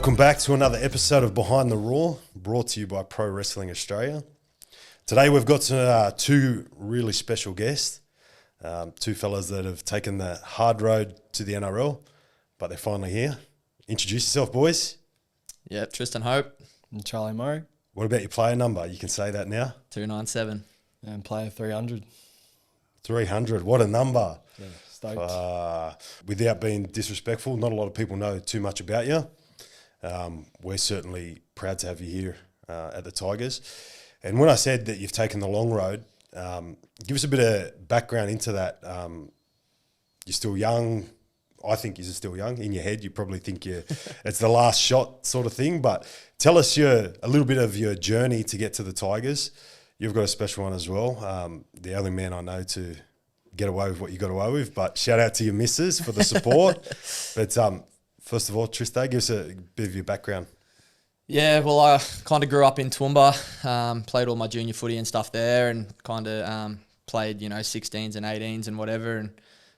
Welcome back to another episode of Behind the Raw, brought to you by Pro Wrestling Australia. Today we've got two really special guests, two fellas that have taken the hard road to the NRL, but they're finally here. Introduce yourself, boys. Yep, Tristan Hope. And Charlie Murray. What about your player number? You can say that now. 297. And player 300. 300, what a number. Yeah, stoked. Without being disrespectful, not a lot of people know too much about you. We're certainly proud to have you here at the Tigers. And when I said that you've taken the long road, give us a bit of background into that. You're still young. I think you're still young. In your head, you probably think it's the last shot sort of thing. But tell us a little bit of your journey to get to the Tigers. You've got a special one as well. The only man I know to get away with what you got away with. But shout out to your missus for the support. But first of all, Tristan, give us a bit of your background. Yeah, well, I kind of grew up in Toowoomba, played all my junior footy and stuff there, and kind of played 16s and 18s and whatever,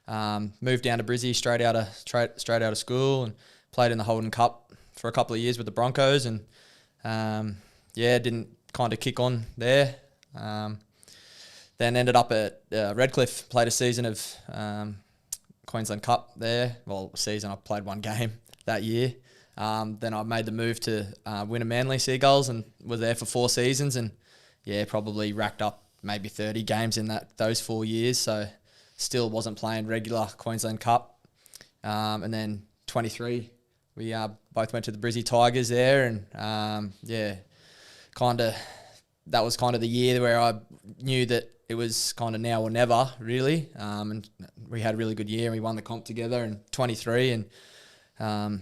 and moved down to Brizzy straight out of school, and played in the Holden Cup for a couple of years with the Broncos, and didn't kind of kick on there. Then ended up at Redcliffe, played a season of Queensland Cup there. Well, season, I played one game that year. Then I made the move to Winner Manly Seagulls and was there for 4 seasons, and probably racked up maybe 30 games in those 4 years. So still wasn't playing regular Queensland Cup. And then 23, we both went to the Brisbane Tigers there, and that was kind of the year where I knew that it was kind of now or never, really. And we had a really good year, and we won the comp together in 23, and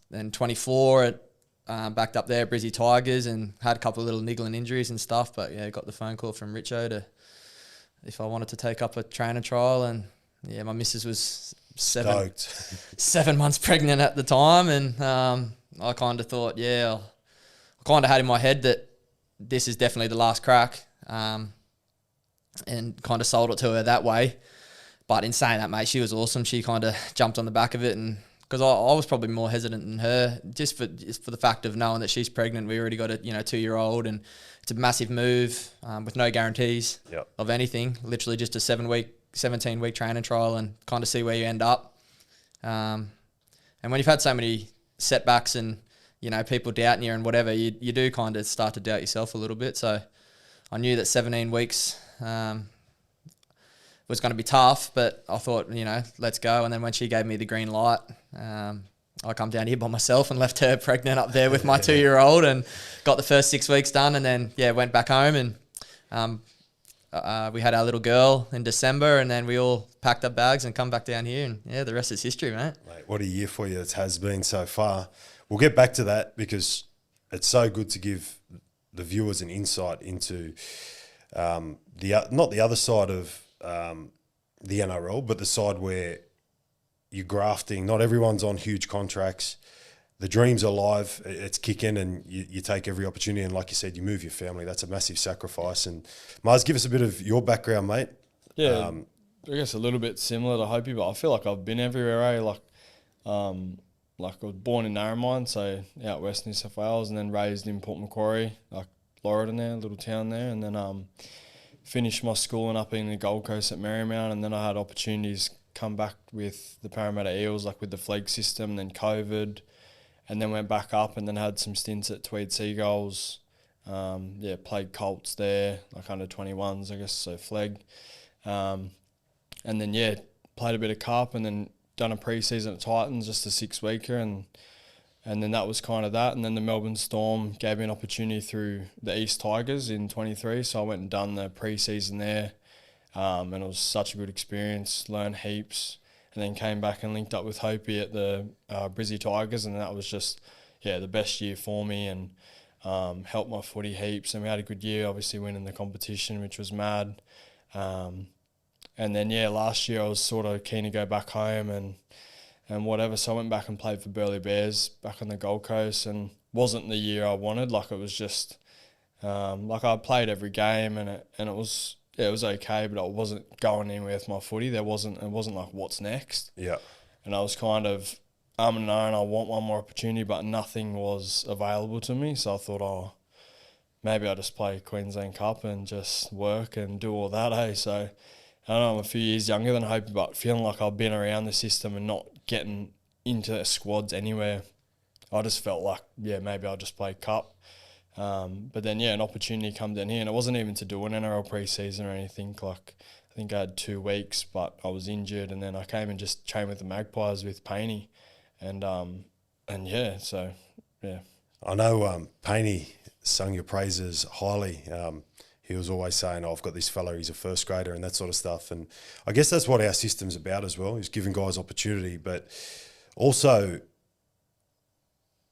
then 24 backed up there at Brisbane Tigers, and had a couple of little niggling injuries and stuff, but got the phone call from Richo if I wanted to take up a training trial, and my missus was 7 months pregnant at the time, and I kind of thought, I kind of had in my head that this is definitely the last crack, and kind of sold it to her that way. But in saying that, mate, she was awesome. She kind of jumped on the back of it, and because I was probably more hesitant than her, just for the fact of knowing that she's pregnant. We already got a 2-year-old, and it's a massive move with no guarantees of anything. Literally just a 17-week training trial, and kind of see where you end up. And when you've had so many setbacks and people doubting you and whatever, you do kind of start to doubt yourself a little bit. So I knew that 17 weeks was going to be tough, but I thought, let's go. And then when she gave me the green light, I come down here by myself and left her pregnant up there with my 2-year-old, and got the first 6 weeks done, and then went back home, and we had our little girl in December, and then we all packed up bags and come back down here, and the rest is history, mate. What a year for you it has been so far. We'll get back to that, because it's so good to give the viewers an insight into not the other side of the NRL, but the side where you're grafting. Not everyone's on huge contracts. The dream's alive. It's kicking, and you take every opportunity. And like you said, you move your family. That's a massive sacrifice. And Mars, give us a bit of your background, mate. Yeah, I guess a little bit similar to Hopey, but I feel like I've been everywhere. Like I was born in Narromine, so out west New South Wales, and then raised in Port Macquarie, like Laurelton there, a little town there, and then finished my schooling up in the Gold Coast at Marymount, and then I had opportunities come back with the Parramatta Eels, like with the flag system, and then COVID, and then went back up, and then had some stints at Tweed Seagulls. Played Colts there, like under 21s, I guess, so flag. And then, played a bit of Cup, and then done a pre-season at Titans, just a 6-weeker, and then that was kind of that. And then the Melbourne Storm gave me an opportunity through the East Tigers in 23, so I went and done the pre-season there, and it was such a good experience, learned heaps, and then came back and linked up with Hopey at the Brisbane Tigers, and that was just, the best year for me, and helped my footy heaps, and we had a good year, obviously winning the competition, which was mad. And then, last year I was sort of keen to go back home and whatever, so I went back and played for Burleigh Bears back on the Gold Coast, and wasn't the year I wanted. Like, it was just, I played every game, and it was okay, but I wasn't going anywhere with my footy. It wasn't like, what's next? Yeah. And I was kind of and I want one more opportunity, but nothing was available to me. So I thought, maybe I'll just play Queensland Cup and just work and do all that, hey? So I don't know, I'm a few years younger than Hope, but feeling like I've been around the system and not getting into the squads anywhere, I just felt like, maybe I'll just play Cup. But then, an opportunity come down here, and it wasn't even to do an NRL pre-season or anything. Like, I think I had 2 weeks, but I was injured, and then I came and just trained with the Magpies with Painey, and so. I know Painey sung your praises highly. He was always saying, I've got this fella, he's a first grader and that sort of stuff. And I guess that's what our system's about as well, is giving guys opportunity. But also,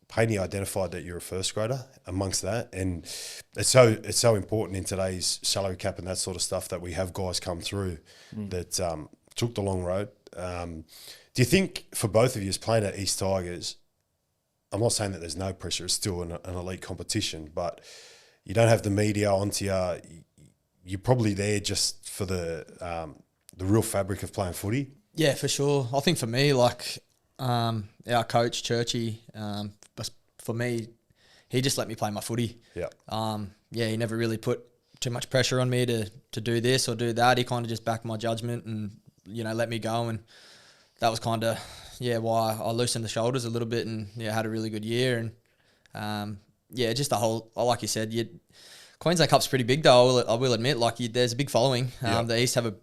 Painey identified that you're a first grader amongst that. And it's so important in today's salary cap and that sort of stuff that we have guys come through that took the long road. Do you think for both of you playing at East Tigers, I'm not saying that there's no pressure, it's still an elite competition, but you don't have the media onto you. You're probably there just for the real fabric of playing footy. Yeah, for sure. I think for me, like our coach, Churchy, for me, he just let me play my footy. Yeah. He never really put too much pressure on me to do this or do that. He kind of just backed my judgment and, let me go. And that was kind of, why I loosened the shoulders a little bit and, had a really good year. And, just the whole, like you said, Queensland Cup's pretty big though. I will admit, like there's a big following. The East have a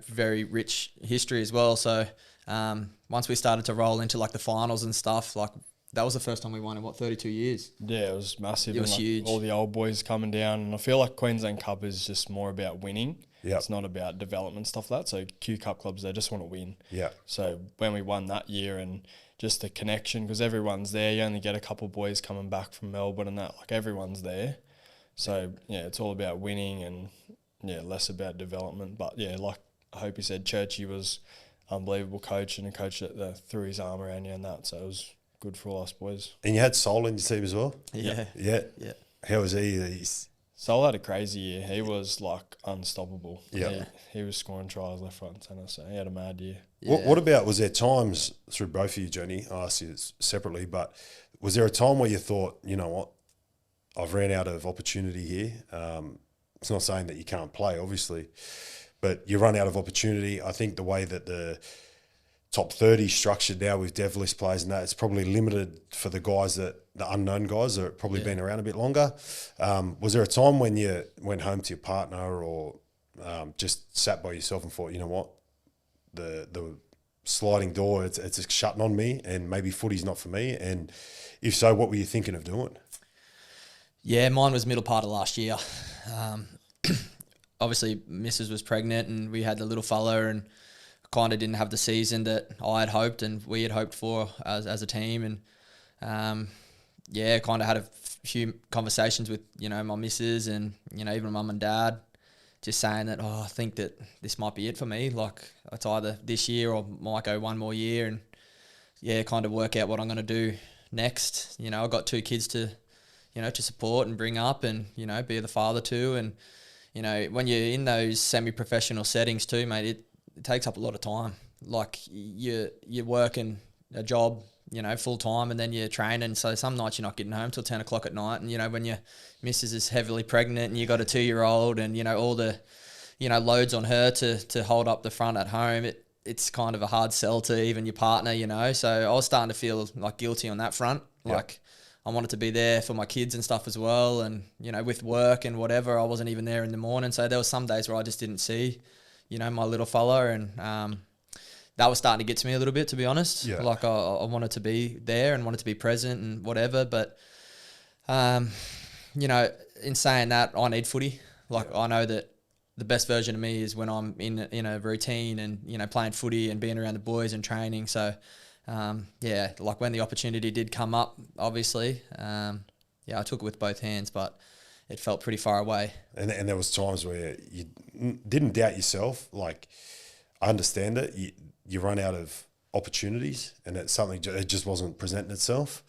very rich history as well. So once we started to roll into like the finals and stuff, like that was the first time we won in 32 years. Yeah, it was massive. It was huge. All the old boys coming down, and I feel like Queensland Cup is just more about winning. Yeah, it's not about development stuff like that. So Q Cup clubs, they just want to win. Yeah. So when we won that year and just the connection, because everyone's there. You only get a couple of boys coming back from Melbourne and that. Like everyone's there. So it's all about winning and less about development. But like I hope you said, Churchy was unbelievable coach and a coach that threw his arm around you and that. So it was good for all us boys. And you had Sol in your team as well? Yeah. How was he? Sol had a crazy year. He was like unstoppable. Yeah. He was scoring tries left, front and centre. So he had a mad year. Yeah. What about, was there times through both of you, Jenny, I asked you this separately, but was there a time where you thought, you know what, I've ran out of opportunity here? It's not saying that you can't play, obviously, but you run out of opportunity. I think the way that the top 30 structured now with dev list players and that, it's probably limited for the guys the unknown guys that have probably been around a bit longer. Was there a time when you went home to your partner or just sat by yourself and thought, you know what, the sliding door, it's shutting on me and maybe footy's not for me? And if so, what were you thinking of doing? Yeah, mine was middle part of last year. Obviously, Mrs. was pregnant and we had the little fella and kind of didn't have the season that I had hoped and we had hoped for as a team. And, kind of had a few conversations with, my missus and, even mum and dad, just saying that, I think that this might be it for me. Like, it's either this year or might go one more year and, kind of work out what I'm going to do next. I've got 2 kids to support and bring up and, be the father to. And, when you're in those semi-professional settings too, mate, it takes up a lot of time. Like you're working a job, full time, and then you're training. So some nights you're not getting home till 10 o'clock at night. And, when your missus is heavily pregnant and you got a 2-year-old and, all the, loads on her to hold up the front at home, it's kind of a hard sell to even your partner, So I was starting to feel like guilty on that front. Like I wanted to be there for my kids and stuff as well. And, with work and whatever, I wasn't even there in the morning. So there was some days where I just didn't see, my little fella. And that was starting to get to me a little bit, to be honest. Yeah. Like I wanted to be there and wanted to be present and whatever. But, in saying that, I need footy. Like I know that the best version of me is when I'm in a routine and, playing footy and being around the boys and training. So, like when the opportunity did come up, obviously, I took it with both hands, but it felt pretty far away. And there was times where you didn't doubt yourself. Like, I understand it. You run out of opportunities and it's something, it just wasn't presenting itself.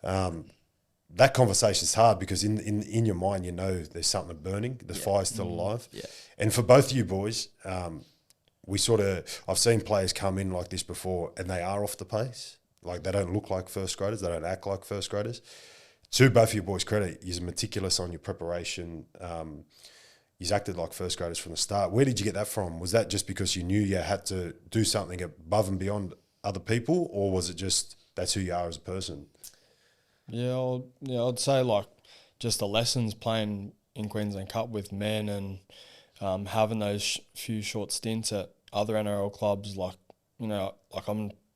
That conversation's hard because in your mind, there's something burning. The fire's still alive. Yeah. And for both of you boys, I've seen players come in like this before and they are off the pace. Like, they don't look like first graders. They don't act like first graders. To both of your boys' credit, you're meticulous on your preparation. You've acted like first graders from the start. Where did you get that from? Was that just because you knew you had to do something above and beyond other people, or was it just that's who you are as a person? Yeah, I'd say like just the lessons playing in Queensland Cup with men and having those few short stints at other NRL clubs. Like, you know, like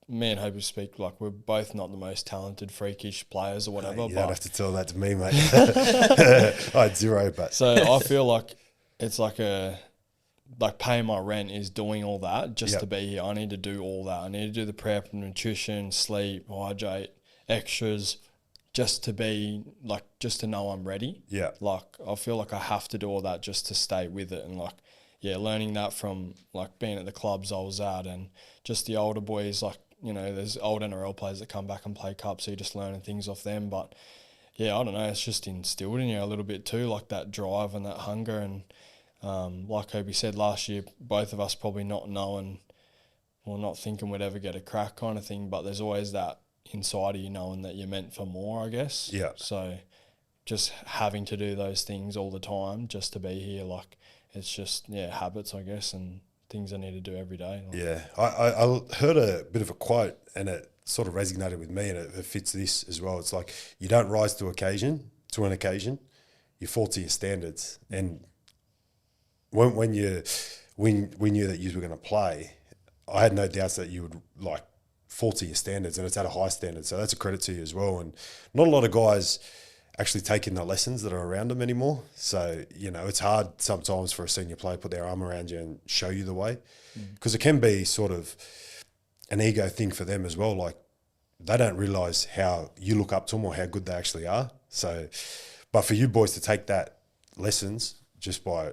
me and Hope speak, like we're both not the most talented, freakish players or whatever. You don't have to tell that to me, mate. I had zero, but so I feel like it's like paying my rent is doing all that just to be here. I need to do all that. I need to do the prep, nutrition, sleep, hydrate, extras, just to be like, just to know I'm ready. Yeah. Like, I feel like I have to do all that just to stay with it. And like, yeah, learning that from like being at the clubs I was at and just the older boys, like, you know, there's old NRL players that come back and play cup, so you're just learning things off them. But yeah, I don't know, it's just instilled in you a little bit too, like that drive and that hunger. And like Kobe said last year, both of us probably not knowing or not thinking we'd ever get a crack kind of thing, but there's always that inside of you knowing that you're meant for more, I guess. Yeah. So just having to do those things all the time just to be here, like, it's just, habits, I guess, and things I need to do every day. Like, yeah. I heard a bit of a quote and it sort of resonated with me, and it fits this as well. It's like, you don't rise to an occasion, you fall to your standards. And when we knew that you were going to play, I had no doubts that you would like fall to your standards, and it's at a high standard. So that's a credit to you as well. And not a lot of guys actually taking the lessons that are around them anymore. So, you know, it's hard sometimes for a senior player to put their arm around you and show you the way, because it can be sort of an ego thing for them as well. Like, they don't realise how you look up to them or how good they actually are. So, but for you boys to take that lessons just by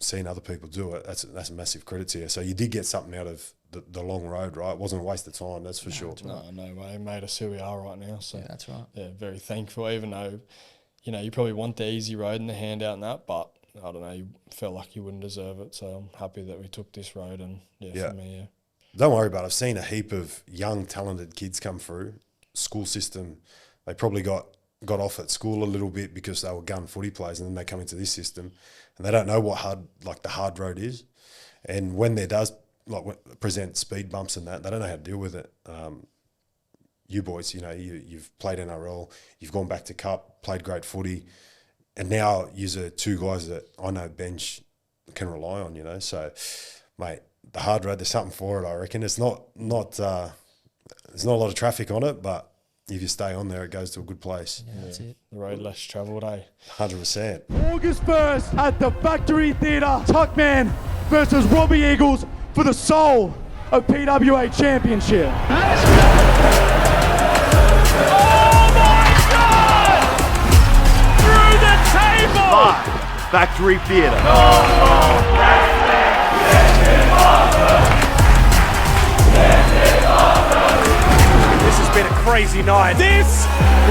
seeing other people do it, that's a massive credit to you. So you did get something out of the long road, right? It wasn't a waste of time, that's for sure. No way. It made us who we are right now. So yeah, that's right. Yeah, very thankful, even though, you know, you probably want the easy road and the handout and that, but I don't know, you felt like you wouldn't deserve it. So I'm happy that we took this road, and for me, Don't worry about it. I've seen a heap of young, talented kids come through school system. They probably got off at school a little bit because they were gun footy players, and then they come into this system and they don't know what the hard road is. And when there does present speed bumps and that, they don't know how to deal with it. You boys, you know, you've played NRL, you've gone back to Cup, played great footy, and now you're two guys that I know Benj can rely on, you know. So, mate, the hard road, there's something for it, I reckon. It's not there's not a lot of traffic on it, but if you stay on there, it goes to a good place. Yeah, that's it. The road less travelled, 100%. August 1st at the Factory Theatre, Tuckman versus Robbie Eagles for the soul of PWA Championship. Oh my God! Through the table! Live, Factory Theatre. This has been a crazy night. This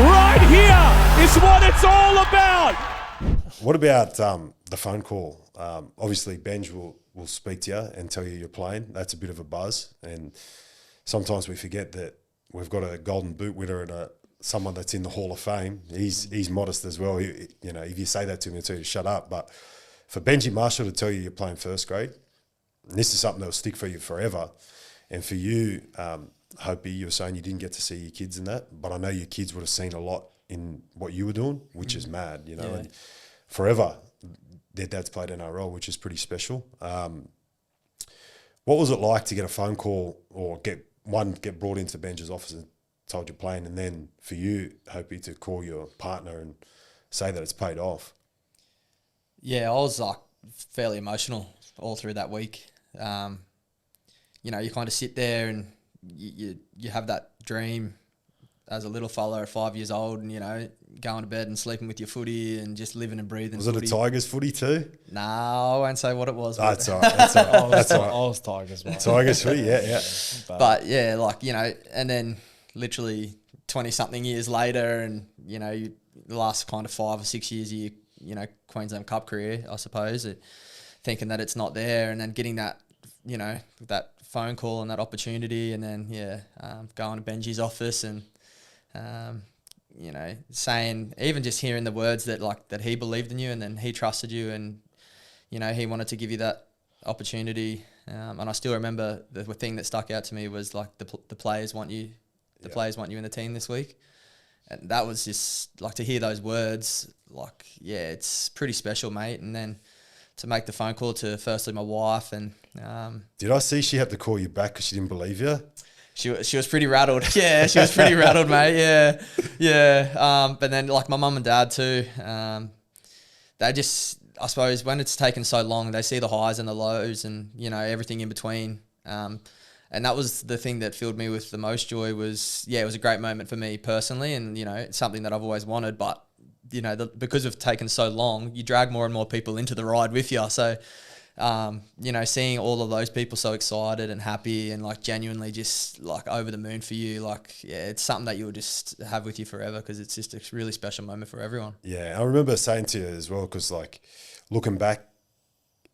right here is what it's all about. What about the phone call? Obviously, Benj will speak to you and tell you you're playing. That's a bit of a buzz, and sometimes we forget that we've got a golden boot winner and someone that's in the Hall of Fame. He's modest as well. You know, if you say that to him, he'll tell you to shut up. But for Benji Marshall to tell you you're playing first grade, and this is something that will stick for you forever. And for you, Hopi, you were saying you didn't get to see your kids in that, but I know your kids would have seen a lot in what you were doing, which is mad, you know. Yeah. And forever, their dad's played NRL, which is pretty special. What was it like to get a phone call or get brought into Benji's office and told you're playing, and then for you, Hopi, to call your partner and say that it's paid off? Yeah, I was like fairly emotional all through that week. You know, you kind of sit there and you have that dream as a little fella at 5 years old, and, you know, going to bed and sleeping with your footy and just living and breathing. Was it a Tigers footy too? No, I won't say what it was. Oh, that's all right. That's all right. That's all right. I was Tigers, mate. Tigers footy, yeah. But yeah, like, you know, and then literally 20-something years later, and, you know, the last kind of 5 or 6 years of your, you know, Queensland Cup career, I suppose, thinking that it's not there, and then getting that, you know, that phone call and that opportunity, and then going to Benji's office and saying, even just hearing the words that he believed in you and then he trusted you, and he wanted to give you that opportunity. And I still remember the thing that stuck out to me was like the players want you, players want you in the team this week. And that was just like, to hear those words, like, yeah, it's pretty special, mate. And then to make the phone call to firstly my wife, and did I see she had to call you back because she didn't believe you? She was pretty rattled. Yeah, she was pretty rattled, mate. Yeah. But then like my mum and dad too, they just, I suppose when it's taken so long, they see the highs and the lows and, everything in between. And that was the thing that filled me with the most joy was, it was a great moment for me personally. And, it's something that I've always wanted, but, because of taking so long, you drag more and more people into the ride with you. So, seeing all of those people so excited and happy and like genuinely just like over the moon for you, it's something that you'll just have with you forever, because it's just a really special moment for everyone. Yeah, I remember saying to you as well, because like looking back,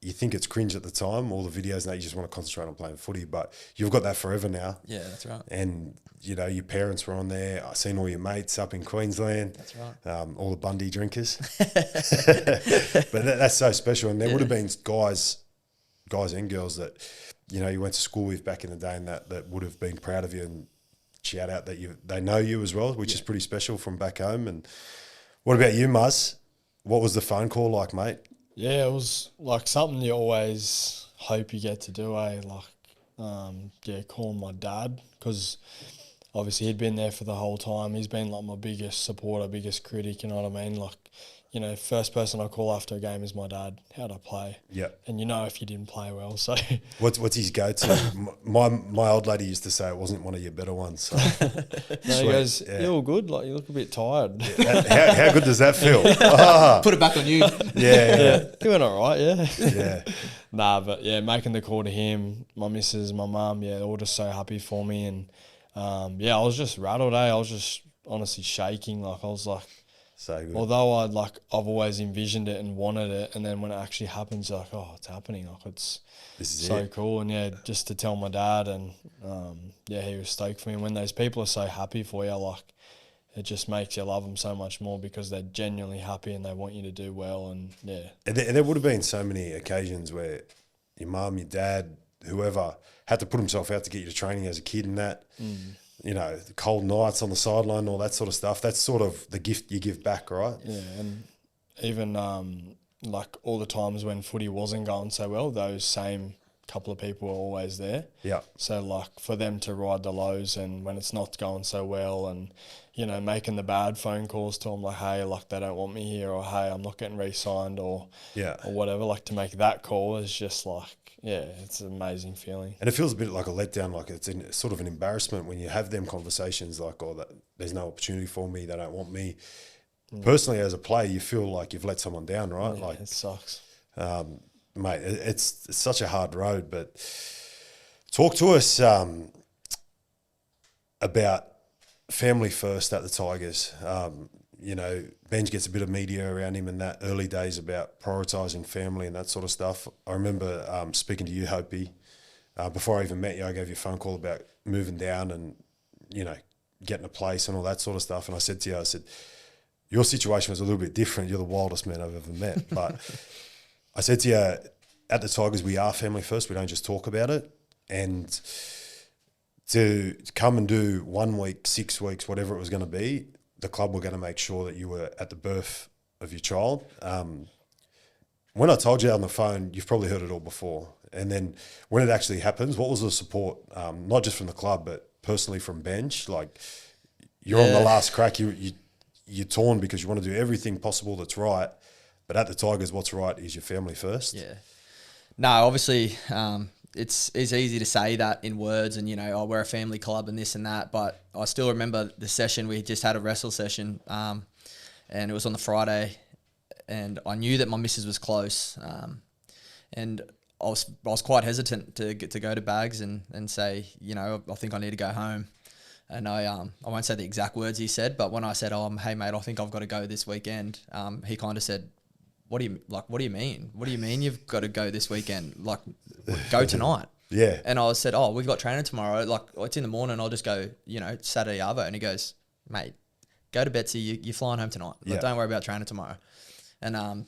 you think it's cringe at the time, all the videos, and that you just want to concentrate on playing footy, but you've got that forever now. Yeah, that's right. And, your parents were on there. I've seen all your mates up in Queensland. That's right. All the Bundy drinkers. But that's so special. And there would have been guys and girls that, you went to school with back in the day, and that would have been proud of you and shout out that they know you as well, which is pretty special from back home. And what about you, Muzz? What was the phone call like, mate? Yeah, it was like something you always hope you get to do, calling my dad, because obviously he'd been there for the whole time. He's been like my biggest supporter, biggest critic, you know what I mean? Like, first person I call after a game is my dad. How'd I play? Yeah. And if you didn't play well, so. What's his go-to? my old lady used to say it wasn't one of your better ones. So. No, he goes, you're all good, like you look a bit tired. Yeah. How good does that feel? Put it back on you. Yeah. He went all right, yeah. Yeah. But making the call to him, my missus, my mum, they're all just so happy for me. And I was just rattled, I was just honestly shaking. Like I was like, so good. Although I've always envisioned it and wanted it, and then when it actually happens, like, oh, it's happening. Like it's so cool. And just to tell my dad, and he was stoked for me. And when those people are so happy for you, like it just makes you love them so much more, because they're genuinely happy and they want you to do well. And And there would have been so many occasions where your mum, your dad, whoever had to put himself out to get you to training as a kid, and that. The cold nights on the sideline, all that sort of stuff. That's sort of the gift you give back, right? Yeah, and even like all the times when footy wasn't going so well, those same couple of people were always there. Yeah. So like for them to ride the lows, and when it's not going so well, and making the bad phone calls to them, like, hey, like they don't want me here, or hey, I'm not getting re-signed, or whatever. Like to make that call is just like, it's an amazing feeling. And it feels a bit like a letdown, like it's sort of an embarrassment when you have them conversations like, oh, there's no opportunity for me, they don't want me. Personally, as a player, you feel like you've let someone down, right? Yeah, it sucks. Mate, it's such a hard road, but talk to us about family first at the Tigers. Benj gets a bit of media around him in that early days about prioritising family and that sort of stuff. I remember speaking to you, Hopi, before I even met you. I gave you a phone call about moving down and, getting a place and all that sort of stuff. And I said to you, your situation was a little bit different. You're the wildest man I've ever met. But I said to you, at the Tigers, we are family first. We don't just talk about it. And to come and do 1 week, 6 weeks, whatever it was going to be, the club were going to make sure that you were at the birth of your child. When I told you on the phone, you've probably heard it all before. And then when it actually happens, what was the support, not just from the club, but personally from Benj? Like, you're on the last crack. You're torn because you want to do everything possible that's right. But at the Tigers, what's right is your family first. Yeah. No, obviously, it's easy to say that in words and, we're a family club and this and that. But I still remember the session. We just had a wrestle session and it was on the Friday, and I knew that my missus was close. And I was quite hesitant to go to Bags and say, I think I need to go home. And I won't say the exact words he said, but when I said, hey mate, I think I've got to go this weekend, he kind of said, what do you mean? What do you mean you've got to go this weekend? Like, go tonight. Yeah. And I said, oh, we've got training tomorrow. Like, it's in the morning. I'll just go, Saturday arvo. And he goes, mate, go to Betsy. You're flying home tonight. Like, don't worry about training tomorrow. And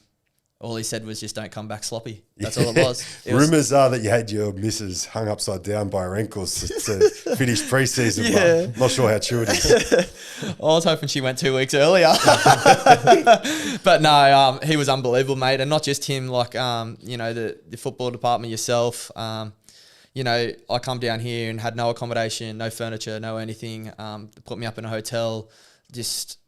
all he said was just don't come back sloppy. That's all it was. Rumours are that you had your missus hung upside down by her ankles to finish pre-season. Yeah. But not sure how true it is. I was hoping she went 2 weeks earlier. But no, he was unbelievable, mate. And not just him, like, the football department, yourself. I come down here and had no accommodation, no furniture, no anything. Put me up in a hotel. Just,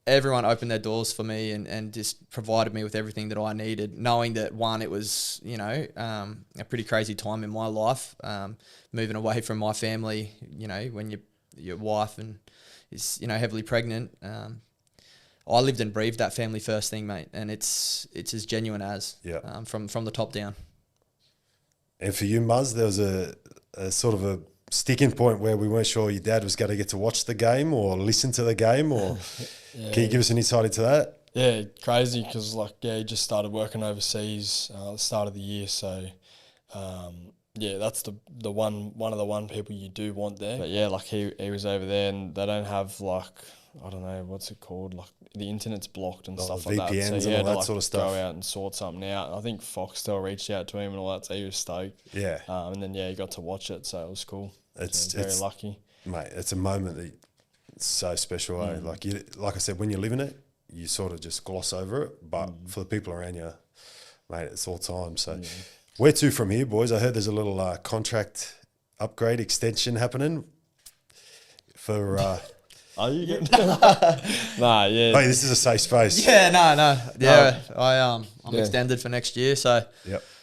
everyone opened their doors for me and just provided me with everything that I needed, knowing that, one, it was, a pretty crazy time in my life, moving away from my family, when your wife is heavily pregnant. I lived and breathed that family first thing, mate, and it's as genuine as from the top down. And for you, Muzz, there was a sort of a sticking point where we weren't sure your dad was going to get to watch the game or listen to the game, or can you give us an insight into that? Yeah, crazy because he just started working overseas at the start of the year, so that's the one of the people you do want there. But he was over there, and they don't have I don't know what's it called, the internet's blocked and stuff like that. VPNs So and all that sort of stuff. Go out and sort something out. I think Foxtel reached out to him and all that, so he was stoked. Yeah. And then he got to watch it, so it was cool. It's very lucky, mate. It's a moment that it's so special. Like I said, when you're living it, you sort of just gloss over it. But for the people around you, mate, it's all time. So where to from here, boys? I heard there's a little contract upgrade extension happening for. Are you getting? Nah, yeah. Hey, this is a safe space. Yeah, no. Yeah, I'm extended for next year, so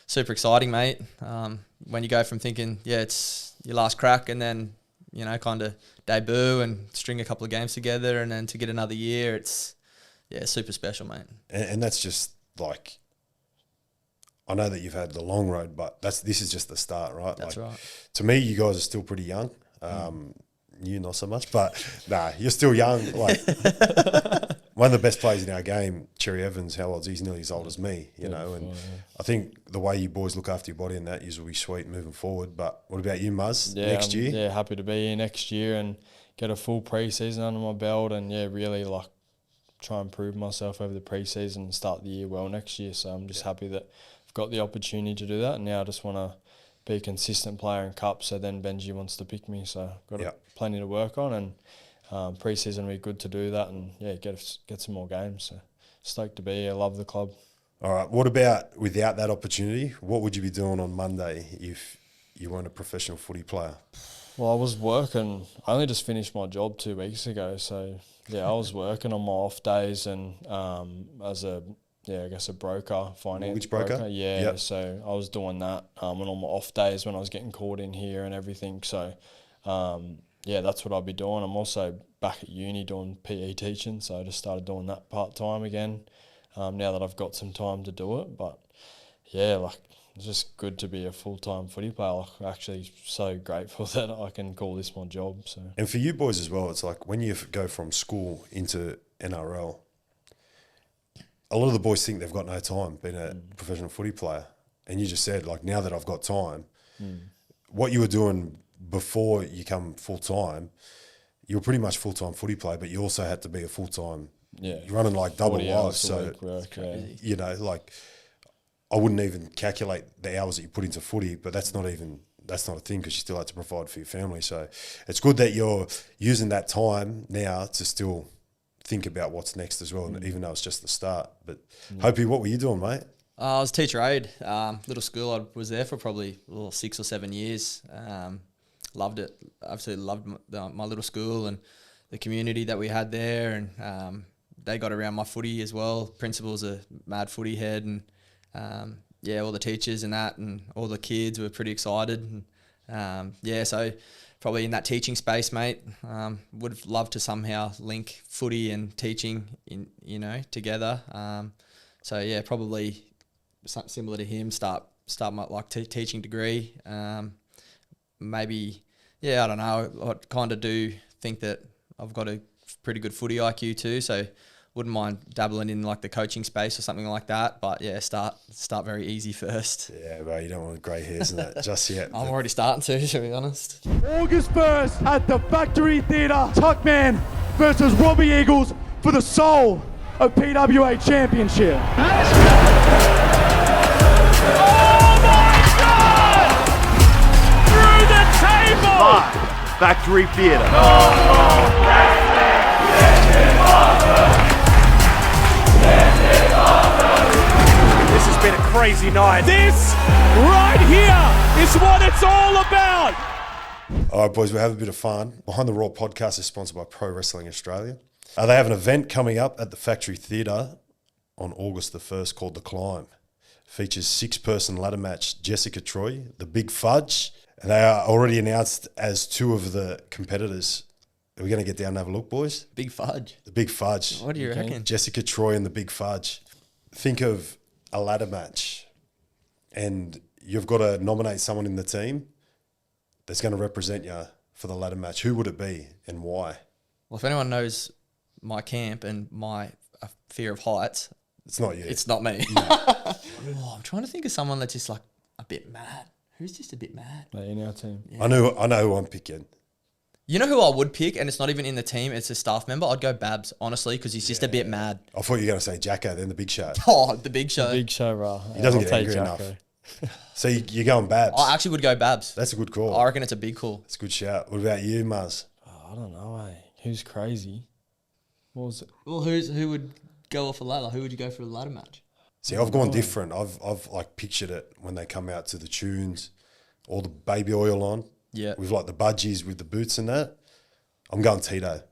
super exciting, mate. When you go from thinking, it's your last crack, and then kind of debut and string a couple of games together, and then to get another year, it's super special, mate. And that's just I know that you've had the long road, but this is just the start, right? That's right. To me, you guys are still pretty young. You not so much, but you're still young. One of the best players in our game, Cherry Evans, how old? He's nearly as old as me, and I think the way you boys look after your body and that will be sweet moving forward. But what about you, Muzz? Next year? Yeah, happy to be here next year and get a full pre-season under my belt, and really try and prove myself over the pre-season and start the year well next year. So I'm just happy that I've got the opportunity to do that, and now I just want to be a consistent player in Cup, so then Benji wants to pick me, so I've got plenty to work on, and pre-season will be good to do that, and get some more games, so stoked to be here. Love the club. All right, what about without that opportunity? What would you be doing on Monday if you weren't a professional footy player? Well, I was working. I only just finished my job 2 weeks ago, so I was working on my off days and as a broker, finance mortgage broker. Yeah, so I was doing that and on my off days when I was getting called in here and everything. So, that's what I'll be doing. I'm also back at uni doing PE teaching, so I just started doing that part-time again now that I've got some time to do it. But, it's just good to be a full-time footy player. I'm actually so grateful that I can call this my job. So. And for you boys as well, it's when you go from school into NRL, a lot of the boys think they've got no time being a professional footy player. And you just said, now that I've got time, what you were doing before you come full-time, you were pretty much full-time footy player, but you also had to be a full-time, you're running double lives. So, I wouldn't even calculate the hours that you put into footy, but that's not a thing because you still have to provide for your family. So it's good that you're using that time now to still think about what's next as well, even though it's just the start. But Hopey, what were you doing, mate? I was teacher aide, little school. I was there for probably 6 or 7 years. Loved it. Absolutely loved my little school and the community that we had there. And they got around my footy as well. Principal's a mad footy head, and all the teachers and that, and all the kids were pretty excited. And, so probably in that teaching space, mate. Would have loved to somehow link footy and teaching together. Probably similar to him, start my teaching degree. Maybe, I don't know. I kind of do think that I've got a pretty good footy IQ too. So wouldn't mind dabbling in like the coaching space or something like that. But yeah, start very easy first. Yeah, bro, you don't want grey hairs in that just yet. I'm already starting to be honest. August 1st at the Factory Theatre, Tuckman versus Robbie Eagles for the soul of PWA Championship. Through the table! Live, Factory Theatre. This has been a crazy night. This right here is what it's all about. All right, boys, we'll have a bit of fun. Behind the Raw podcast is sponsored by Pro Wrestling Australia. They have an event coming up at the Factory Theatre on August the 1st called The Climb. Features 6-person ladder match Jessica Troy, the Big Fudge, and they are already announced as 2 of the competitors. Are we going to get down and have a look, boys? Big Fudge. The Big Fudge. What do you reckon? Jessica Troy and the Big Fudge. Think of a ladder match, and you've got to nominate someone in the team that's going to represent you for the ladder match. Who would it be and why? Well, if anyone knows my camp and my fear of heights, It's not you. it's not me. Oh, I'm trying to think of someone that's just like a bit mad. Who's just a bit mad? In our team. I know who I'm picking. You know who I would pick, and it's not even in the team, it's a staff member? I'd go Babs, honestly, because he's just a bit mad. I thought you were going to say Jacko, then the Big Show. Oh, the Big Show. Big show, bro. He doesn't get angry enough. So you're going Babs. I actually would go Babs. That's a good call. I reckon it's a big call. That's a good shout. What about you, Muzz? Oh, I don't know, Who's crazy? What was it? Well, who would go off a ladder? Who would you go for a ladder match? See, I've gone different. I've like pictured it when they come out to the tunes, all the baby oil on. Yeah. With like the budgies with the boots and that. I'm going Tito.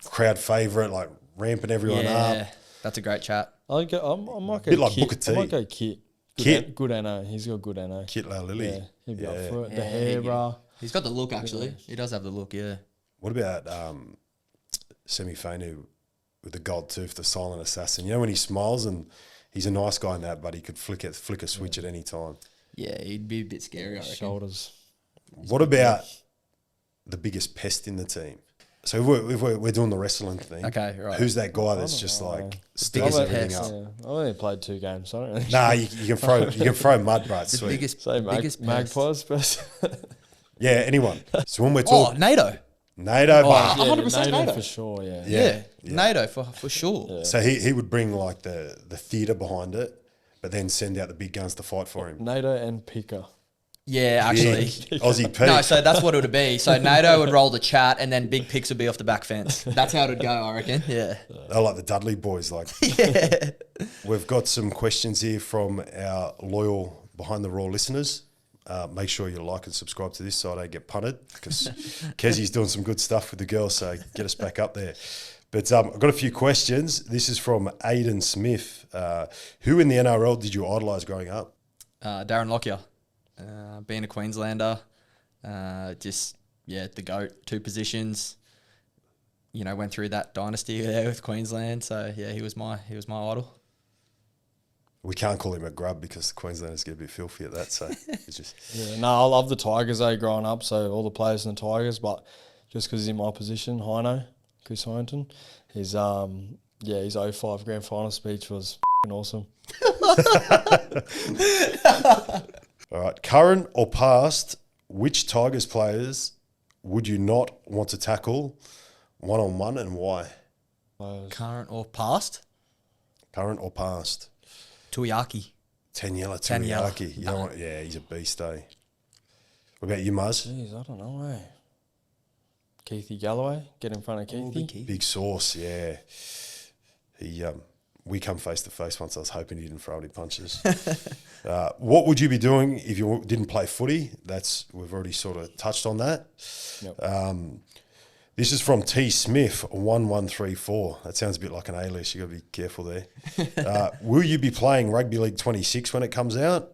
Crowd favourite, like ramping everyone up. That's a great chat. I might go Bit like Kit. Booker T. I might go Kit. Kit? Good NO. He's got good NO. Kit La Lily. Yeah, he'd be Yeah. up for it. The Yeah, hair, he'd be- bro. He's got the look, actually. He does have the look, yeah. What about Semi Fainu with the gold tooth, the silent assassin? You know when he smiles and he's a nice guy in that, but he could flick a switch at any time. Yeah, he'd be a bit scary, I reckon. Shoulders. What about the biggest pest in the team? So if we're doing the wrestling thing. Okay, right. Who's that guy that's just like sticking biggest everything pest. up? Yeah. I've only played 2 games, so I don't really Nah, you can throw mud, bro. It's The sweet. biggest, say biggest pest. magpies, but Yeah, anyone. So when we're Oh, talking NATO. NATO, bar. 100% NATO. for sure, yeah. Yeah, Yeah. NATO for sure. So he would bring like the theatre behind it, but then send out the big guns to fight for him. NATO and Picker. Yeah, actually. Aussie Pete. No, so that's what it would be. So NATO would roll the chat, and then Big Picks would be off the back fence. That's how it would go, I reckon. Yeah. They're like the Dudley boys. Like, Yeah. we've got some questions here from our loyal Behind the Raw listeners. Make sure you like and subscribe to this so I don't get punted, because Kezi's doing some good stuff with the girls, so get us back up there. But I've got a few questions. This is from Aidan Smith. Who in the NRL did you idolise growing up? Darren Lockyer, being a Queenslander, the GOAT, 2 positions. You know, went through that dynasty there with Queensland. So yeah, he was my idol. We can't call him a grub because the Queenslanders get a bit filthy at that. So it's just Yeah, no, I love the Tigers growing up, so all the players in the Tigers, but just because he's in my position, Hino, Chris Hyneton, his 05 grand final speech was f***ing awesome. all right. Current or past, which Tigers players would you not want to tackle one-on-one and why? Current or past? Current or past? Tuiaki. Taniela Taniela. Tuiaki. You don't want, yeah, he's a beast, eh? What about you, Muzz? Jeez, I don't know, Keithy Galloway, get in front of Keithy. Big Sauce, yeah. He, we come face to face once. I was hoping he didn't throw any punches. What would you be doing if you didn't play footy? We've already sort of touched on that. Yep. This is from T Smith 1134. That sounds a bit like an A-list. You got to be careful there. Will you be playing Rugby League 26 when it comes out?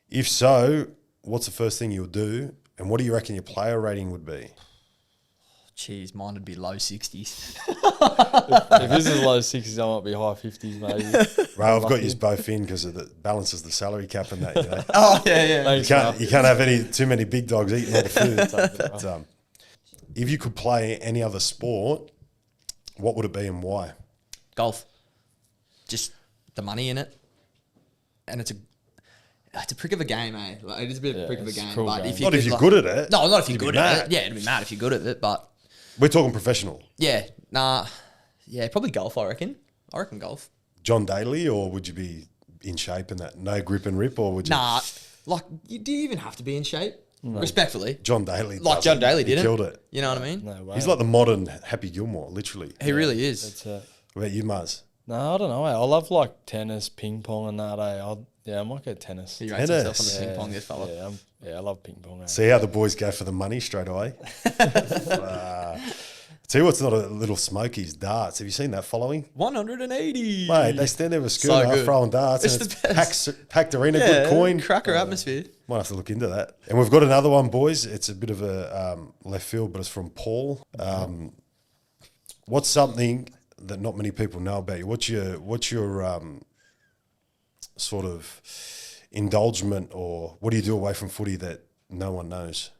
If so, what's the first thing you'll do? And what do you reckon your player rating would be? Jeez, mine would be low 60s. If this is low 60s, I might be high 50s, maybe. Right, I've got you both in because it balances the salary cap and that. You know? Oh, yeah. Thanks, You can't have too many big dogs eating all the food. But, if you could play any other sport, what would it be and why? Golf. Just the money in it. And it's a prick of a game, eh? Like, it is a bit of a prick of a game. Cool but game. if you Not if could, you're like, good at it. No, not if you're You'd be good at mad. it. Yeah, it'd be mad if you're good at it. But We're talking professional. yeah, yeah, probably golf, I reckon. I reckon golf. John Daly, or would you be in shape and that no grip and rip, or would you? Nah, like, do you even have to be in shape? Respectfully. John Daly. Like does John it. Daly He didn't. killed it. You know what I mean? No way. He's like the modern Happy Gilmore, literally. He really is. That's it. What about you, Mars? No, I don't know. I love like tennis, ping pong, and that. I might go tennis. He rates himself on the Tennis. ping pong, this fella. I love ping pong. See how the boys go for the money straight away. Tell you what's not a little smoky's darts. Have you seen that following? 180. Mate, they stand there with a schooner good. throwing darts It's and the it's best. packed arena, good coin. Cracker atmosphere. Might have to look into that. And we've got another one, boys. It's a bit of a left field, but it's from Paul. What's something that not many people know about you? What's your sort of indulgement, or what do you do away from footy that no one knows?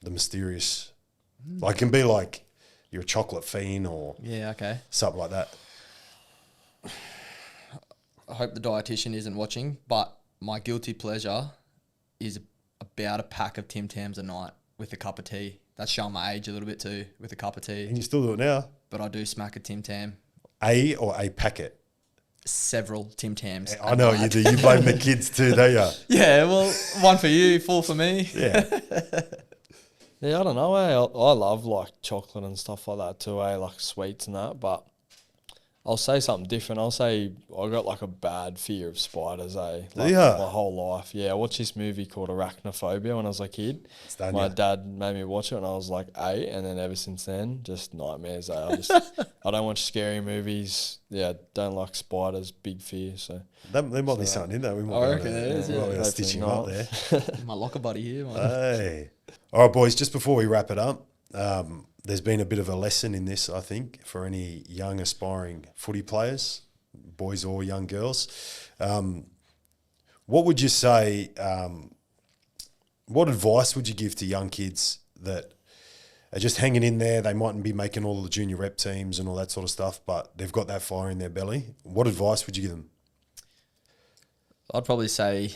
The mysterious. Like, it can be like you're a chocolate fiend or Yeah, okay. something like that. I hope the dietitian isn't watching, but my guilty pleasure is about a pack of Tim Tams a night with a cup of tea. That's showing my age a little bit too, with a cup of tea. And you still do it now? But I do smack a Tim Tam. A or a packet? Several Tim Tams. I know you do. You blame the kids too, don't you? Yeah, well, 1 for you, 4 for me. Yeah. Yeah, I don't know. I love like chocolate and stuff like that too. Like sweets and that. But I'll say something different. I'll say I got like a bad fear of spiders. Like ya? my whole life. Yeah, I watched this movie called Arachnophobia when I was a kid. done My ya. dad made me watch it when I was like 8, and then ever since then, just nightmares. I don't watch scary movies. Yeah, don't like spiders. Big fear. So There might be something in there. We might I be able reckon to- there is, we yeah. might be able to Hopefully stitch him not. up there. My locker buddy here. Man. Hey. All right, boys, just before we wrap it up, there's been a bit of a lesson in this, I think, for any young aspiring footy players, boys or young girls. What would you say, what advice would you give to young kids that are just hanging in there? They mightn't be making all the junior rep teams and all that sort of stuff, but they've got that fire in their belly. What advice would you give them? I'd probably say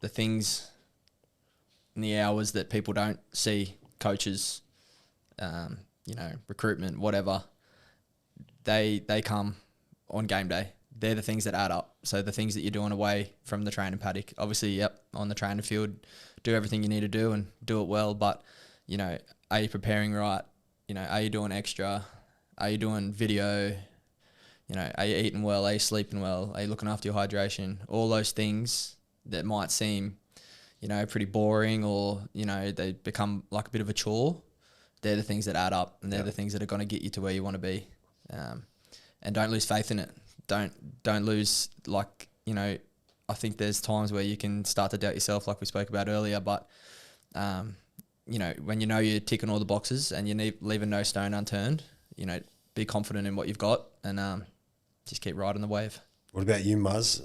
the things in the hours that people don't see, coaches, recruitment, whatever, they come on game day. They're the things that add up. So the things that you're doing away from the training paddock, obviously, on the training field, do everything you need to do and do it well. But, are you preparing right? Are you doing extra? Are you doing video? Are you eating well? Are you sleeping well? Are you looking after your hydration? All those things that might seem, pretty boring, or, they become like a bit of a chore. They're the things that add up, and they're the things that are going to get you to where you want to be. And don't lose faith in it. Don't lose, I think there's times where you can start to doubt yourself, like we spoke about earlier, but, when you're ticking all the boxes and you're leaving no stone unturned, be confident in what you've got and just keep riding the wave. What about you, Muzz?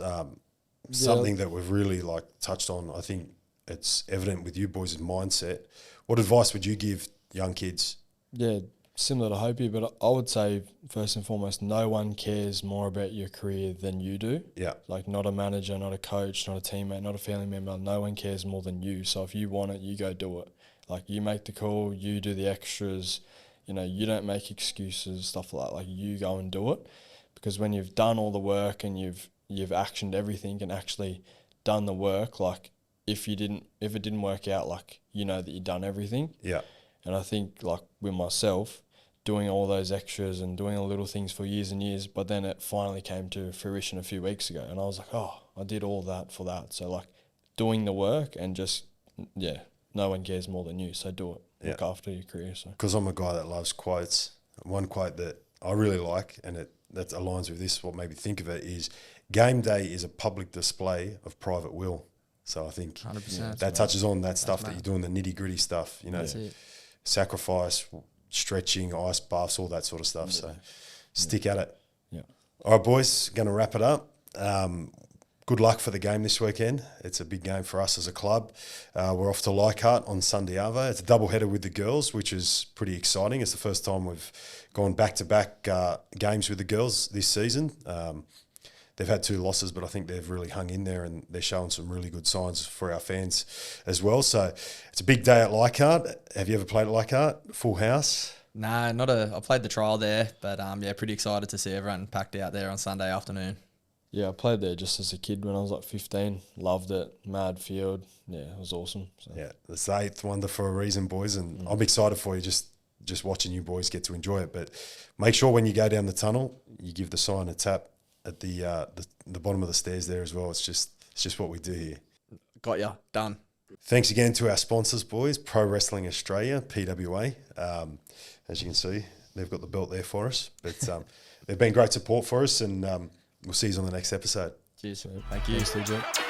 Something that we've really touched on, I think it's evident with you boys' mindset. What advice would you give young kids? yeah, similar to Hopi, but I would say first and foremost, no one cares more about your career than you do. Yeah. Like not a manager, not a coach, not a teammate, not a family member. No one cares more than you. So if you want it, you go do it. Like you make the call, you do the extras. You don't make excuses, stuff like that. Like you go and do it, because when you've done all the work and you've actioned everything and actually done the work, like if it didn't work out, like that you've done everything. Yeah. And I think like with myself, doing all those extras and doing all the little things for years and years, but then it finally came to fruition a few weeks ago, and I was like, oh, I did all that for that. So like doing the work and just no one cares more than you. So do it. Look after your career. So Because I'm a guy that loves quotes. One quote that I really like, and that aligns with this, what made me think of it, is game day is a public display of private will. So I think 100%. that touches on that stuff that you're doing, the nitty gritty stuff, That's it. sacrifice, stretching, ice baths, all that sort of stuff. So stick at it. yeah. All right, boys, going to wrap it up. good luck for the game this weekend. It's a big game for us as a club. We're off to Leichhardt on Sunday Arvo. It's a double-header with the girls, which is pretty exciting. It's the first time we've gone back-to-back games with the girls this season. They've had 2 losses, but I think they've really hung in there and they're showing some really good signs for our fans as well. So it's a big day at Leichhardt. Have you ever played at Leichhardt? Full house? Nah, I played the trial there, but pretty excited to see everyone packed out there on Sunday afternoon. Yeah, I played there just as a kid when I was like 15. Loved it. Mad field. Yeah, it was awesome. So. Yeah, it's the 8th wonder for a reason, boys, and I'm excited for you just watching you boys get to enjoy it. But make sure when you go down the tunnel, you give the sign a tap at the bottom of the stairs there as well. It's just what we do here. Got ya. Done. Thanks again to our sponsors, boys, Pro Wrestling Australia, PWA. As you can see, they've got the belt there for us. But they've been great support for us, and we'll see you on the next episode. Cheers. Thank you. Thanks, TJ.